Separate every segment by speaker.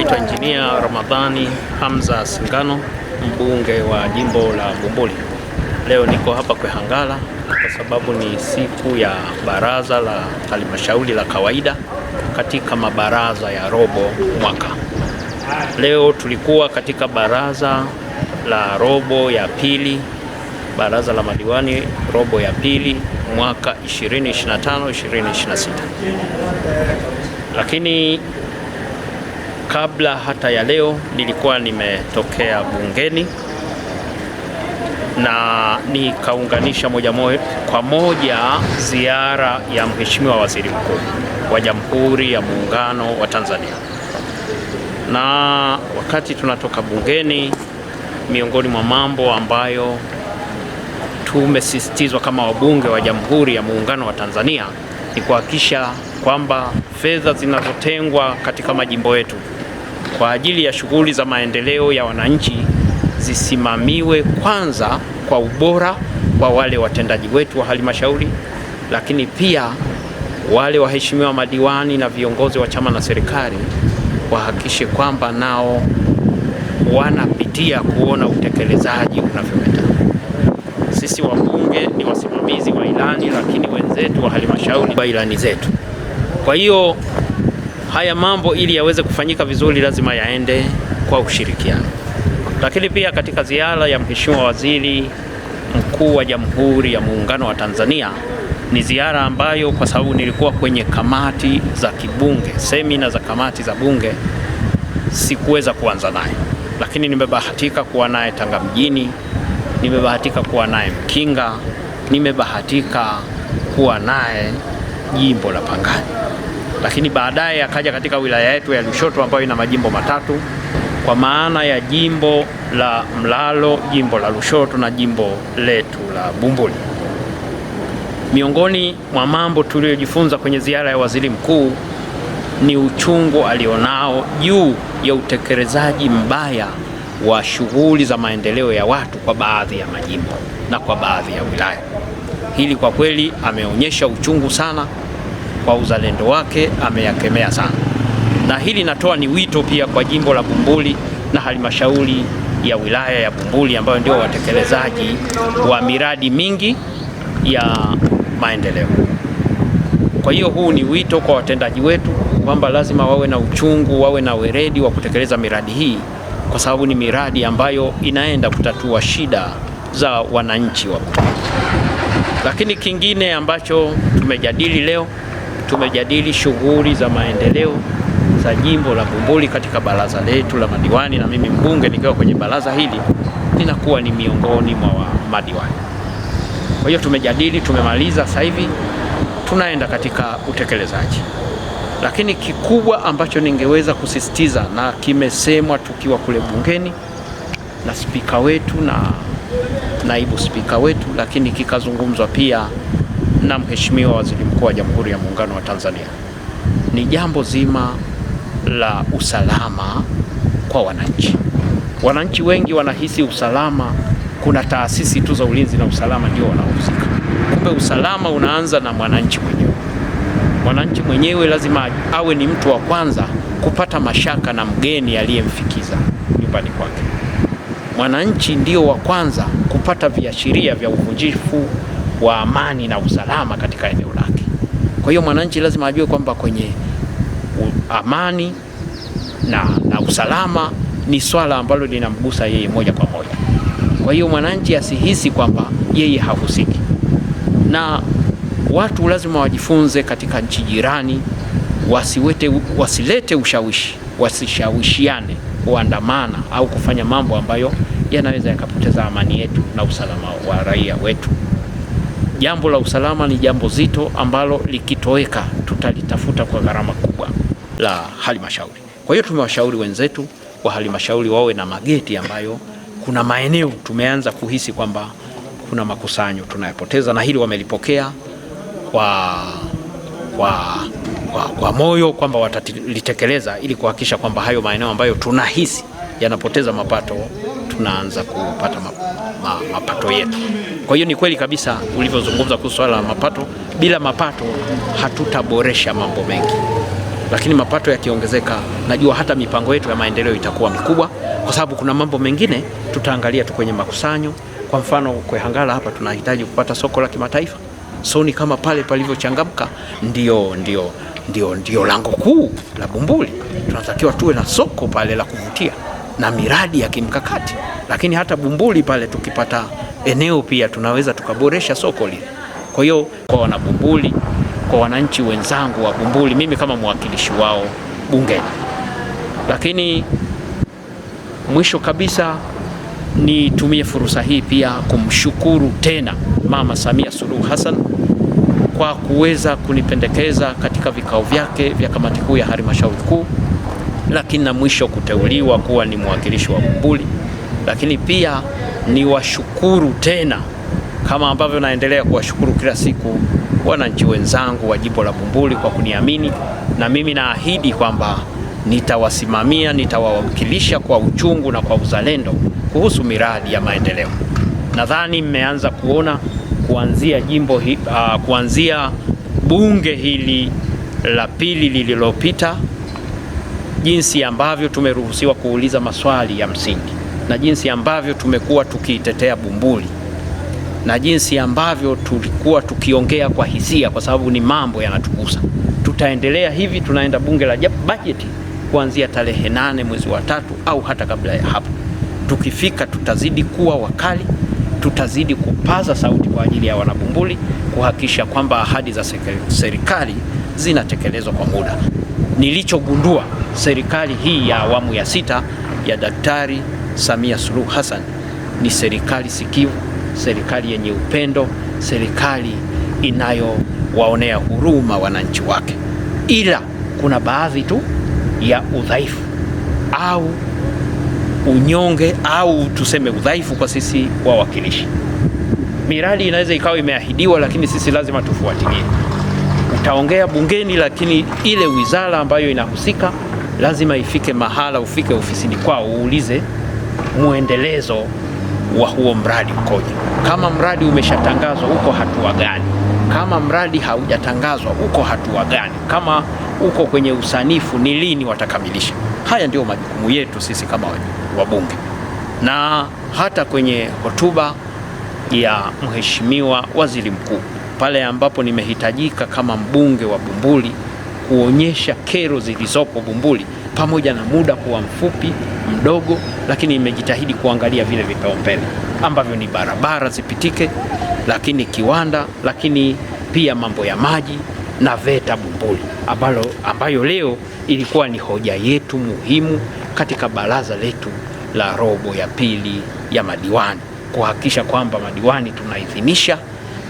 Speaker 1: Naitwa Injinia Ramadhani Hamza Singano, mbunge wa jimbo la Bumbuli. Leo niko hapa Kwehangala kwa sababu ni siku ya baraza la halmashauri la kawaida katika mabaraza ya robo mwaka. Leo tulikuwa katika baraza la robo ya pili, baraza la madiwani robo ya pili mwaka 2025-2026. Lakini kabla hata ya leo nilikuwa nimetokea bungeni na nikaunganisha moja kwa moja ziara ya Mheshimiwa Waziri Mkuu wa Jamhuri ya Muungano wa Tanzania. Na wakati tunatoka bungeni, miongoni mwa mambo ambayo tumesisitizwa kama wabunge wa Jamhuri ya Muungano wa Tanzania ni kuhakikisha kwamba fedha zinazotengwa katika majimbo yetu kwa ajili ya shughuli za maendeleo ya wananchi zisimamiwe kwanza kwa ubora wa wale watendaji wetu wa halmashauri, lakini pia wale waheshimiwa madiwani na viongozi wa chama na serikali wahakikishe kwamba nao wanapitia kuona utekelezaji unavyoenda. Sisi wabunge ni wasimamizi wa ilani, lakini wenzetu wa halmashauri wa ilani zetu. Kwa hiyo haya mambo ili yaweze kufanyika vizuri lazima yaende kwa ushirikiano. Lakini pia katika ziara ya Mheshimiwa Waziri Mkuu wa Jamhuri ya Muungano wa Tanzania ni ziara ambayo kwa sababu nilikuwa kwenye kamati za kibunge, semina za kamati za bunge, sikuweza kuanza naye, lakini nimebahatika kuwa naye Tanga mjini, nimebahatika kuwa naye Mkinga, nimebahatika kuwa naye jimbo la Pangani. Lakini baadaye akaja katika wilaya yetu ya Lushoto ambayo ina majimbo matatu, kwa maana ya jimbo la Mlalo, jimbo la Lushoto na jimbo letu la Bumbuli. Miongoni mwa mambo tuliyojifunza kwenye ziara ya waziri mkuu ni uchungu alionao juu ya utekelezaji mbaya wa shughuli za maendeleo ya watu kwa baadhi ya majimbo na kwa baadhi ya wilaya. Hili kwa kweli ameonyesha uchungu sana, kwa uzalendo wake ameyakemea sana. Na hili natoa ni wito pia kwa jimbo la Bumbuli na halmashauri ya wilaya ya Bumbuli ambayo ndio watekelezaji wa miradi mingi ya maendeleo. Kwa hiyo huu ni wito kwa watendaji wetu kwamba lazima wawe na uchungu, wawe na weledi wa kutekeleza miradi hii, kwa sababu ni miradi ambayo inaenda kutatua shida za wananchi wa Bumbuli. Lakini kingine ambacho tumejadili leo, tumejadili shughuli za maendeleo za jimbo la Bumbuli katika baraza letu la madiwani, na mimi mbunge nikiwa kwenye baraza hili ninakuwa ni miongoni mwa madiwani. Kwa hiyo tumejadili, tumemaliza, sasa hivi tunaenda katika utekelezaji. Lakini kikubwa ambacho ningeweza kusisitiza na kimesemwa tukiwa kule bungeni na spika wetu na naibu spika wetu, lakini kikazungumzwa pia na Mheshimiwa Waziri Mkuu wa Jamhuri ya Muungano wa Tanzania, ni jambo zima la usalama kwa wananchi. Wananchi wengi wanahisi usalama kuna taasisi tu za ulinzi na usalama ndio wanahusika. Kumbe usalama unaanza na mwananchi mwenyewe. Mwananchi mwenyewe lazima awe ni mtu wa kwanza kupata mashaka na mgeni aliyemfikiza nyumbani kwake. Mwananchi ndio wa kwanza kupata viashiria vya uvunjifu wa amani na usalama katika eneo lake. Kwa hiyo mwananchi lazima ajue kwamba kwenye amani na usalama ni swala ambalo linamgusa yeye moja kwa moja. Kwa hiyo mwananchi asihisi kwamba yeye hahusiki. Na watu lazima wajifunze katika nchi jirani, wasilete ushawishi, wasishawishiane kuandamana au kufanya mambo ambayo yanaweza yakapoteza amani yetu na usalama wa raia wetu. Jambo la usalama ni jambo zito ambalo likitoweka tutalitafuta kwa gharama kubwa la halmashauri. Kwa hiyo tumewashauri wenzetu wa halmashauri wawe na mageti ambayo kuna maeneo tumeanza kuhisi kwamba kuna makusanyo tunayapoteza, na hili wamelipokea kwa moyo kwamba watalitekeleza ili kuhakikisha kwamba hayo maeneo ambayo tunahisi yanapoteza mapato tunaanza kupata mapato yetu. Kwa hiyo ni kweli kabisa ulivyozungumza kuhusu swala la mapato. Bila mapato hatutaboresha mambo mengi. lakini mapato yakiongezeka, najua hata mipango yetu ya maendeleo itakuwa mikubwa, kwa sababu kuna mambo mengine tutaangalia tu kwenye makusanyo. Kwa mfano Kwehangala hapa tunahitaji kupata soko la kimataifa. Soni kama pale palivyochangamka ndio lango kuu la Bumbuli. Tunatakiwa tuwe na soko pale la kuvutia na miradi ya kimkakati. Lakini hata Bumbuli pale tukipata eneo pia tunaweza tukaboresha soko lile. Kwa hiyo kwa wana Bumbuli, kwa wananchi wenzangu wa Bumbuli, mimi kama mwakilishi wao bungeni. Lakini mwisho kabisa nitumie fursa hii pia kumshukuru tena Mama Samia Suluhu Hassan kwa kuweza kunipendekeza katika vikao vyake vya kamati kuu ya halmashauri kuu, lakini na mwisho kuteuliwa kuwa ni mwakilishi wa Bumbuli. Lakini pia niwashukuru tena kama ambavyo naendelea kuwashukuru kila siku wananchi wenzangu wa jimbo la Bumbuli kwa kuniamini, na mimi naahidi kwamba nitawasimamia, nitawawakilisha kwa uchungu na kwa uzalendo kuhusu miradi ya maendeleo. Nadhani mmeanza kuona kuanzia kuanzia bunge hili la pili lililopita, jinsi ambavyo tumeruhusiwa kuuliza maswali ya msingi, na jinsi ambavyo tumekuwa tukiitetea Bumbuli, na jinsi ambavyo tulikuwa tukiongea kwa hisia, kwa sababu ni mambo yanatugusa. Tutaendelea hivi, tunaenda bunge la bajeti kuanzia tarehe 8 mwezi wa 3 au hata kabla ya hapo. Tukifika tutazidi kuwa wakali, tutazidi kupaza sauti kwa ajili ya wanabumbuli, kuhakikisha kwamba ahadi za serikali zinatekelezwa kwa muda. Nilichogundua serikali hii ya awamu ya 6 ya Daktari Samia Suluhu Hassan ni serikali sikivu, serikali yenye upendo, serikali inayowaonea huruma wananchi wake. Ila kuna baadhi tu ya udhaifu au unyonge, au tuseme udhaifu kwa sisi wawakilishi. Miradi inaweza ikawa imeahidiwa, lakini sisi lazima tufuatilie. Utaongea bungeni, lakini ile wizara ambayo inahusika lazima ifike mahala, ufike ofisini kwao uulize muendelezo wa huo mradi ukoje. Kama mradi umeshatangazwa uko hatua gani? Kama mradi haujatangazwa uko hatua gani? Kama uko kwenye usanifu ni lini watakamilisha? Haya ndio majukumu yetu sisi kama wabunge. Na hata kwenye hotuba ya Mheshimiwa Waziri Mkuu, pale ambapo nimehitajika kama mbunge wa Bumbuli kuonyesha kero zilizopo Bumbuli, pamoja na muda kuwa mfupi mdogo, lakini imejitahidi kuangalia vile vipaumbele ambavyo ni barabara zipitike, lakini kiwanda, lakini pia mambo ya maji na VETA Bumbuli, ambayo leo ilikuwa ni hoja yetu muhimu katika baraza letu la robo ya pili ya madiwani, kuhakikisha kwamba madiwani tunaidhinisha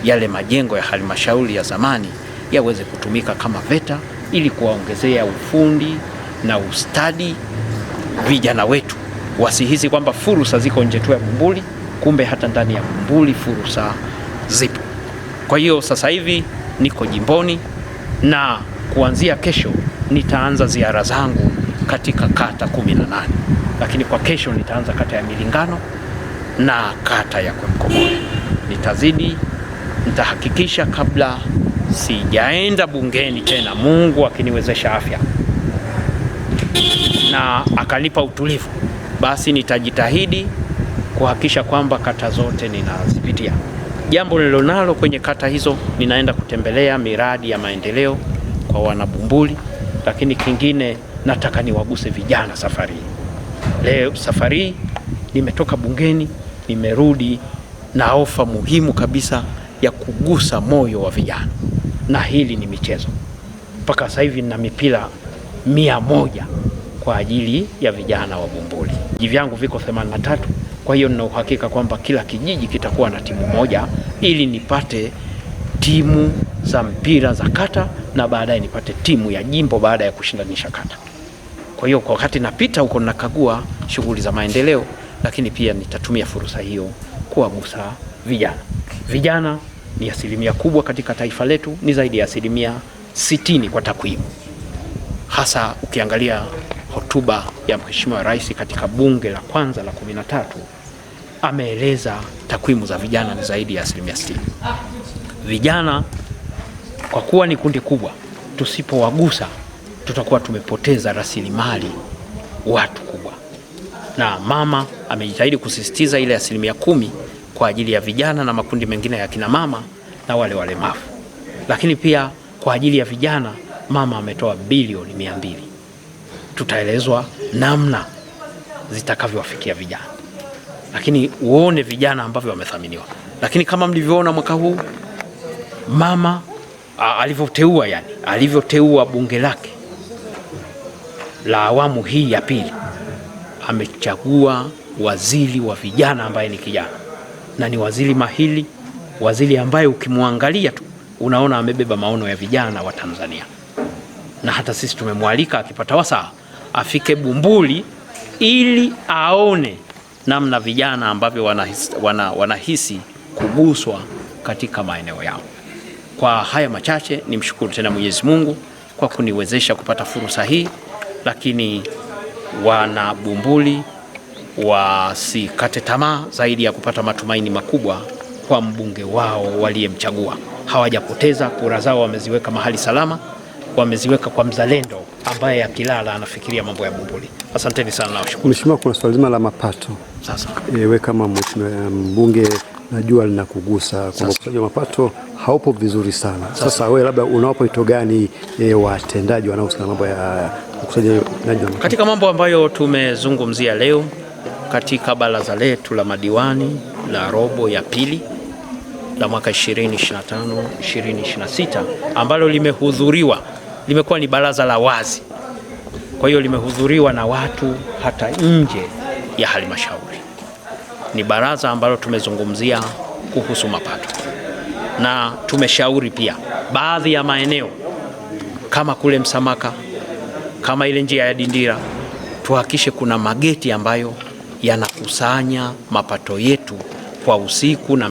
Speaker 1: yale majengo ya halmashauri ya zamani yaweze kutumika kama VETA, ili kuwaongezea ufundi na ustadi vijana wetu, wasihisi kwamba fursa ziko nje tu ya Bumbuli, kumbe hata ndani ya Bumbuli fursa zipo. Kwa hiyo sasa hivi niko jimboni, na kuanzia kesho nitaanza ziara zangu katika kata 18, lakini kwa kesho nitaanza kata ya Milingano na kata ya Kwemkomole. Nitahakikisha kabla sijaenda bungeni tena, Mungu akiniwezesha afya na akanipa utulivu, basi nitajitahidi kuhakikisha kwamba kata zote ninazipitia. Jambo nililonalo kwenye kata hizo, ninaenda kutembelea miradi ya maendeleo kwa wanabumbuli, lakini kingine nataka niwaguse vijana safari. Leo safari nimetoka bungeni, nimerudi na ofa muhimu kabisa ya kugusa moyo wa vijana, na hili ni michezo. Mpaka sasa hivi nina mipira 100 kwa ajili ya vijana wa Bumbuli. Vijiji vyangu viko 83, kwa hiyo nina uhakika kwamba kila kijiji kitakuwa na timu moja, ili nipate timu za mpira za kata na baadaye nipate timu ya jimbo baada ya kushindanisha kata. Kwa hiyo kwa wakati napita huko nakagua shughuli za maendeleo, lakini pia nitatumia fursa hiyo kuwagusa vijana. Vijana ni asilimia kubwa katika taifa letu, ni zaidi ya asilimia 60 kwa takwimu. Hasa ukiangalia hotuba ya Mheshimiwa Rais katika bunge la kwanza la 13, ameeleza takwimu za vijana ni zaidi ya asilimia 60. Vijana kwa kuwa ni kundi kubwa, tusipowagusa tutakuwa tumepoteza rasilimali watu kubwa. Na mama amejitahidi kusisitiza ile 10% kwa ajili ya vijana na makundi mengine ya kina mama na wale walemavu. Lakini pia kwa ajili ya vijana mama ametoa bilioni 200. Tutaelezwa namna zitakavyowafikia vijana, lakini uone vijana ambavyo wamethaminiwa. Lakini kama mlivyoona mwaka huu mama alivyoteua bunge lake la awamu hii ya pili, amechagua waziri wa vijana ambaye ni kijana, na ni waziri mahiri, waziri ambaye ukimwangalia tu unaona amebeba maono ya vijana wa Tanzania. Na hata sisi tumemwalika akipata wasaa afike Bumbuli ili aone namna vijana ambavyo wanahisi kuguswa katika maeneo yao. Kwa haya machache nimshukuru tena Mwenyezi Mungu kwa kuniwezesha kupata fursa hii, lakini wana Bumbuli wasikate tamaa zaidi ya kupata matumaini makubwa kwa mbunge wao waliyemchagua. Hawajapoteza kura zao, wameziweka mahali salama, wameziweka kwa mzalendo ambaye akilala anafikiria mambo ya Bumbuli. Asanteni sana na washukuru.
Speaker 2: Mheshimiwa, kuna swali zima la mapato.
Speaker 1: Sasa
Speaker 2: wewe kama mbunge najua linakugusa kwamba ukusanyaji wa mapato haupo vizuri sana. Sasa wewe labda unawapa wito gani watendaji wanaohusika na mambo ya ukusanyaji wa mapato?
Speaker 1: Katika mambo ambayo tumezungumzia leo katika baraza letu la madiwani la robo ya pili la mwaka 2025-2026 ambalo limekuwa ni baraza la wazi. Kwa hiyo limehudhuriwa na watu hata nje ya halmashauri. Ni baraza ambalo tumezungumzia kuhusu mapato, na tumeshauri pia baadhi ya maeneo kama kule Msamaka, kama ile njia ya Dindira, tuhakishe kuna mageti ambayo yanakusanya mapato yetu kwa usiku na